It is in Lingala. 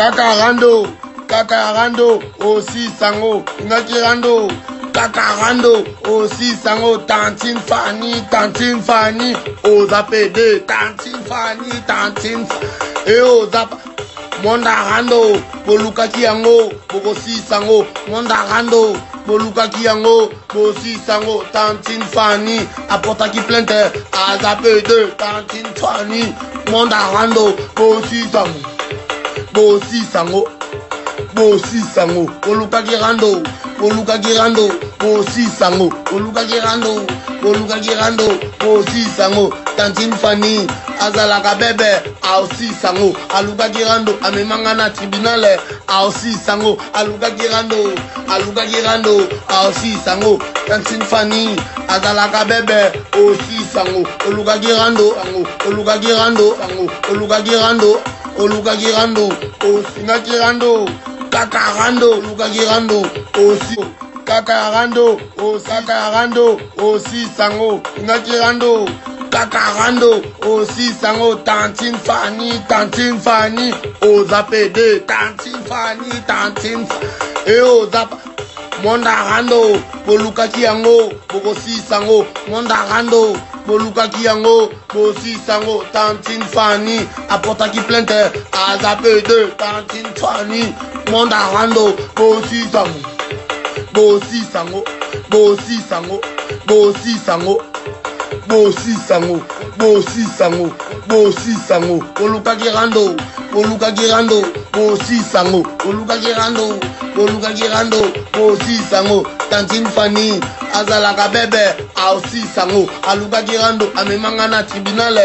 Kakarando, Kakarando, aussi sango, Nakirando, Kakarando, aussi sango, Tantine Fanny, aux APD, Tantine Fanny, et aux AP. Mondarando, Boluka Kiango, Bogosi Sango, Mondarando, Boluka Kiango, Bogosi Sango, Tantine Fanny, apporta qui plainte, AZAP2, Tantine Fanny, Mondarando, Bogosi Sango, Bogosi Sango, Bogosi Sango, Boluka Girando, Boluka Girando, Bogosi Sango, Boluka Girando, Boluka Girando, Bogosi Sango, Tantine Fanny, Azalaka bebe, aussi sango, aluga girando, amemangana tribunal, aussi sango, aluga girando, aussi sango, Tantine Fanny, Azalaka bebe, aussi sango, oluga girando, aussi na girando, kakarando, oluga girando, aussi. Kakarando, aussi sango, na girando. Kakarando, aussi sango, Tantine Fanny, aux APD, Tantine Fanny, et aux AP. Mondarando, Boluka Kiango, Bogosi sango, Mondarando, Boluka Kiango, Bogosi sango, Tantine Fanny, apporta qui plainte, AZAP2, Tantine Fanny, Mondarando, Bogosi sango, Bogosi sango, Bogosi sango, Bogosi sango. Bosi sango, Boluka Girando, Bosi sango, Boluka Girando, Bosi sango, Tantine Fanny, Azalaka bebe, aussi sango, aluga Girando, amemangana tribunal,